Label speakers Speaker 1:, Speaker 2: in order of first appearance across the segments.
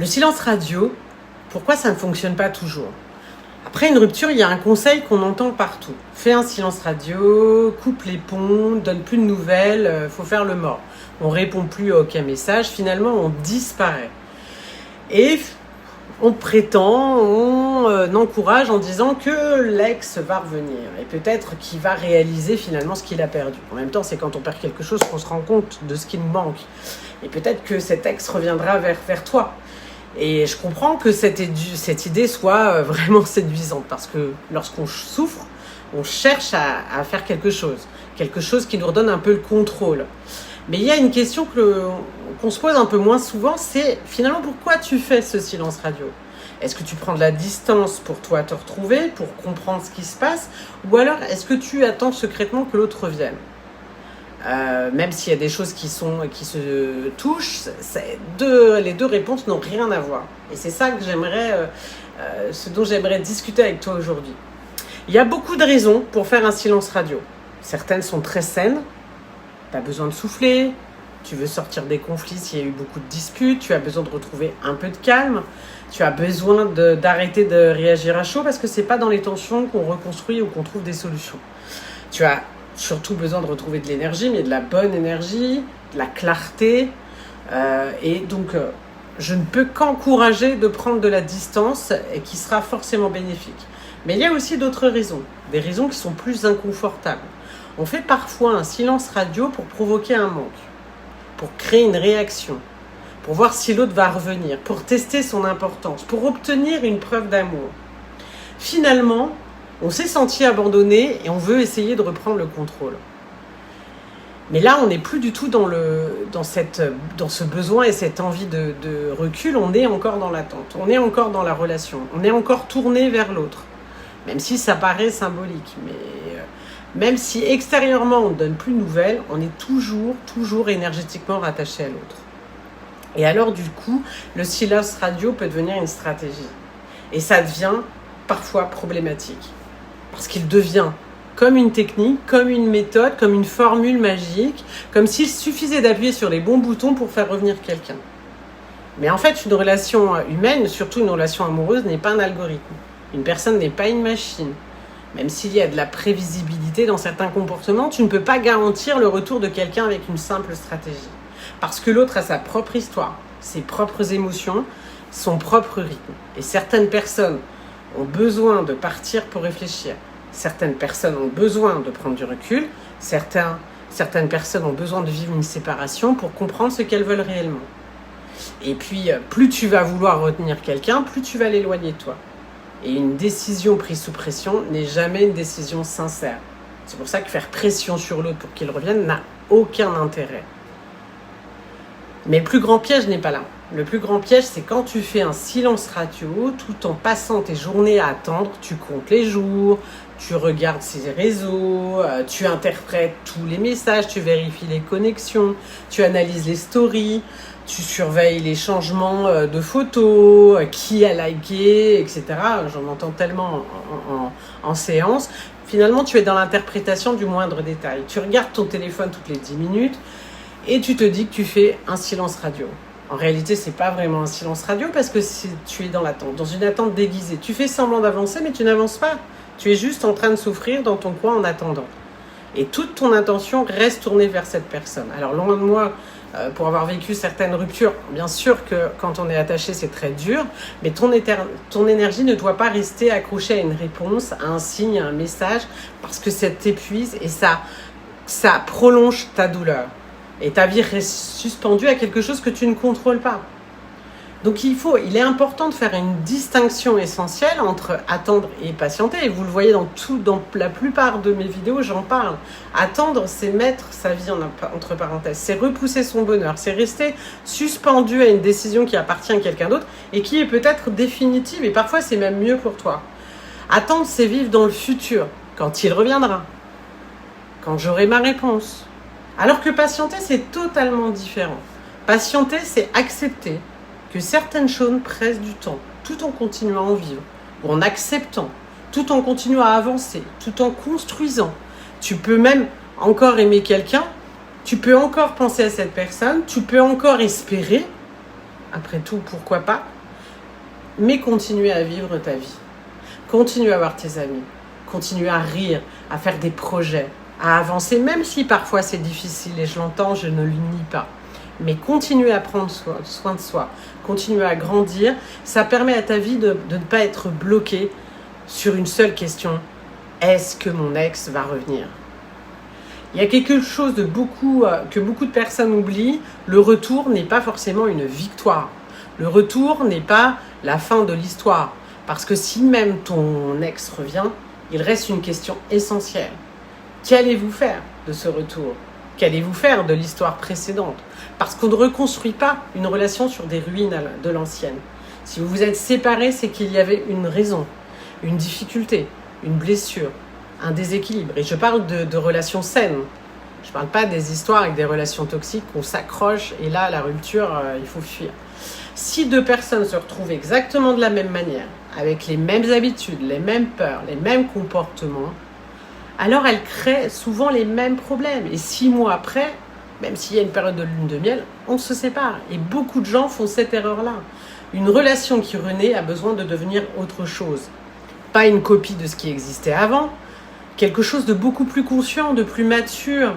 Speaker 1: Le silence radio, pourquoi ça ne fonctionne pas toujours? Après une rupture, il y a un conseil qu'on entend partout. Fais un silence radio, coupe les ponts, donne plus de nouvelles, faut faire le mort. On répond plus à aucun message, finalement on disparaît. Et on prétend, on encourage en disant que l'ex va revenir et peut-être qu'il va réaliser finalement ce qu'il a perdu. En même temps, c'est quand on perd quelque chose qu'on se rend compte de ce qui nous manque. Et peut-être que cet ex reviendra vers toi. Et je comprends que cette idée soit vraiment séduisante parce que lorsqu'on souffre, on cherche à faire quelque chose qui nous redonne un peu le contrôle. Mais il y a une question qu'on se pose un peu moins souvent, c'est finalement pourquoi tu fais ce silence radio? Est-ce que tu prends de la distance pour toi te retrouver, pour comprendre ce qui se passe, ou alors est-ce que tu attends secrètement que l'autre revienne? Même s'il y a des choses qui se touchent, les deux réponses n'ont rien à voir. Et c'est ça que ce dont j'aimerais discuter avec toi aujourd'hui. Il y a beaucoup de raisons pour faire un silence radio. Certaines sont très saines. Tu as besoin de souffler, tu veux sortir des conflits s'il y a eu beaucoup de disputes, tu as besoin de retrouver un peu de calme, tu as besoin d'arrêter de réagir à chaud parce que c'est pas dans les tensions qu'on reconstruit ou qu'on trouve des solutions. Tu as surtout besoin de retrouver de l'énergie, mais de la bonne énergie, de la clarté. Et donc, je ne peux qu'encourager de prendre de la distance et qui sera forcément bénéfique. Mais il y a aussi d'autres raisons, des raisons qui sont plus inconfortables. On fait parfois un silence radio pour provoquer un manque, pour créer une réaction, pour voir si l'autre va revenir, pour tester son importance, pour obtenir une preuve d'amour. Finalement, on s'est senti abandonné et on veut essayer de reprendre le contrôle. Mais là, on n'est plus du tout dans ce besoin et cette envie de recul, on est encore dans l'attente, on est encore dans la relation, on est encore tourné vers l'autre. Même si ça paraît symbolique, mais même si extérieurement on ne donne plus de nouvelles, on est toujours énergétiquement rattaché à l'autre. Et alors du coup, le silence radio peut devenir une stratégie. Et ça devient parfois problématique. Parce qu'il devient comme une technique, comme une méthode, comme une formule magique, comme s'il suffisait d'appuyer sur les bons boutons pour faire revenir quelqu'un. Mais en fait, une relation humaine, surtout une relation amoureuse, n'est pas un algorithme. Une personne n'est pas une machine. Même s'il y a de la prévisibilité dans certains comportements, tu ne peux pas garantir le retour de quelqu'un avec une simple stratégie. Parce que l'autre a sa propre histoire, ses propres émotions, son propre rythme. Et certaines personnes ont besoin de partir pour réfléchir. Certaines personnes ont besoin de prendre du recul. Certaines personnes ont besoin de vivre une séparation pour comprendre ce qu'elles veulent réellement. Et puis, plus tu vas vouloir retenir quelqu'un, plus tu vas l'éloigner de toi. Et une décision prise sous pression n'est jamais une décision sincère. C'est pour ça que faire pression sur l'autre pour qu'il revienne n'a aucun intérêt. Mais le plus grand piège n'est pas là. Le plus grand piège, c'est quand tu fais un silence radio, tout en passant tes journées à attendre, tu comptes les jours, tu regardes ses réseaux, tu interprètes tous les messages, tu vérifies les connexions, tu analyses les stories, tu surveilles les changements de photos, qui a liké, etc. J'en entends tellement en séance. Finalement, tu es dans l'interprétation du moindre détail. Tu regardes ton téléphone toutes les 10 minutes et tu te dis que tu fais un silence radio. En réalité, c'est pas vraiment un silence radio parce que tu es dans l'attente, dans une attente déguisée. Tu fais semblant d'avancer, mais tu n'avances pas. Tu es juste en train de souffrir dans ton coin en attendant. Et toute ton attention reste tournée vers cette personne. Alors, loin de moi, pour avoir vécu certaines ruptures, bien sûr que quand on est attaché, c'est très dur, mais ton énergie ne doit pas rester accrochée à une réponse, à un signe, à un message, parce que ça t'épuise et ça prolonge ta douleur. Et ta vie reste suspendue à quelque chose que tu ne contrôles pas. Donc il est important de faire une distinction essentielle entre attendre et patienter. Et vous le voyez dans la plupart de mes vidéos, j'en parle. Attendre, c'est mettre sa vie entre parenthèses. C'est repousser son bonheur. C'est rester suspendu à une décision qui appartient à quelqu'un d'autre et qui est peut-être définitive. Et parfois, c'est même mieux pour toi. Attendre, c'est vivre dans le futur, quand il reviendra, quand j'aurai ma réponse. Alors que patienter, c'est totalement différent. Patienter, c'est accepter que certaines choses pressent du temps, tout en continuant à en vivre, ou en acceptant, tout en continuant à avancer, tout en construisant. Tu peux même encore aimer quelqu'un, tu peux encore penser à cette personne, tu peux encore espérer, après tout, pourquoi pas, mais continue à vivre ta vie. Continue à voir tes amis, continue à rire, à faire des projets, à avancer, même si parfois c'est difficile, et je l'entends, je ne le nie pas. Mais continue à prendre soin de soi, continue à grandir. Ça permet à ta vie de ne pas être bloquée sur une seule question. Est-ce que mon ex va revenir ? Il y a quelque chose que beaucoup de personnes oublient. Le retour n'est pas forcément une victoire. Le retour n'est pas la fin de l'histoire. Parce que si même ton ex revient, il reste une question essentielle. Qu'allez-vous faire de ce retour ? Qu'allez-vous faire de l'histoire précédente ? Parce qu'on ne reconstruit pas une relation sur des ruines de l'ancienne. Si vous vous êtes séparés, c'est qu'il y avait une raison, une difficulté, une blessure, un déséquilibre. Et je parle de relations saines. Je ne parle pas des histoires avec des relations toxiques où on s'accroche et là, la rupture, il faut fuir. Si deux personnes se retrouvent exactement de la même manière, avec les mêmes habitudes, les mêmes peurs, les mêmes comportements, alors elles créent souvent les mêmes problèmes. Et 6 mois après, même s'il y a une période de lune de miel, on se sépare. Et beaucoup de gens font cette erreur-là. Une relation qui renaît a besoin de devenir autre chose. Pas une copie de ce qui existait avant, quelque chose de beaucoup plus conscient, de plus mature,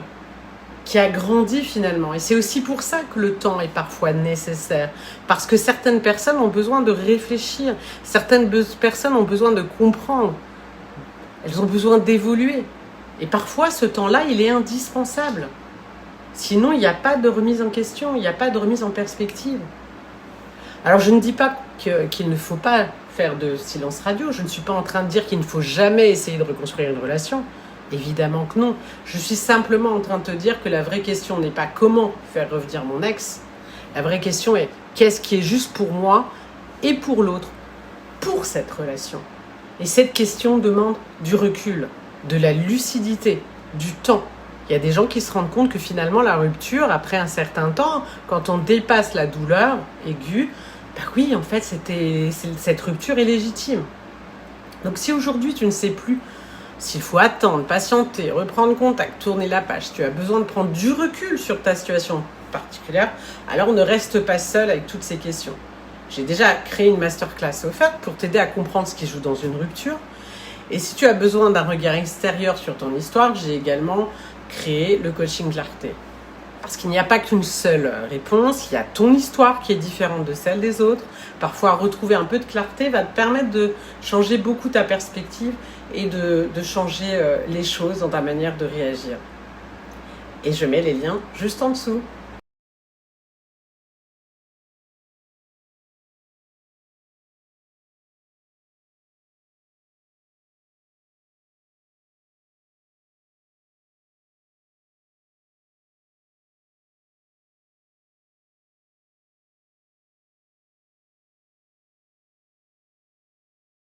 Speaker 1: qui a grandi finalement. Et c'est aussi pour ça que le temps est parfois nécessaire. Parce que certaines personnes ont besoin de réfléchir, certaines personnes ont besoin de comprendre, elles ont besoin d'évoluer. Et parfois, ce temps-là, il est indispensable. Sinon, il n'y a pas de remise en question, il n'y a pas de remise en perspective. Alors, je ne dis pas qu'il ne faut pas faire de silence radio. Je ne suis pas en train de dire qu'il ne faut jamais essayer de reconstruire une relation. Évidemment que non. Je suis simplement en train de te dire que la vraie question n'est pas comment faire revenir mon ex. La vraie question est qu'est-ce qui est juste pour moi et pour l'autre, pour cette relation. Et cette question demande du recul, de la lucidité, du temps. Il y a des gens qui se rendent compte que finalement la rupture, après un certain temps, quand on dépasse la douleur aiguë, oui, en fait, cette rupture est légitime. Donc si aujourd'hui tu ne sais plus s'il faut attendre, patienter, reprendre contact, tourner la page, tu as besoin de prendre du recul sur ta situation particulière, alors ne reste pas seul avec toutes ces questions. J'ai déjà créé une masterclass offerte pour t'aider à comprendre ce qui joue dans une rupture. Et si tu as besoin d'un regard extérieur sur ton histoire, j'ai également créé le coaching clarté. Parce qu'il n'y a pas qu'une seule réponse, il y a ton histoire qui est différente de celle des autres. Parfois, retrouver un peu de clarté va te permettre de changer beaucoup ta perspective et de changer les choses dans ta manière de réagir. Et je mets les liens juste en dessous.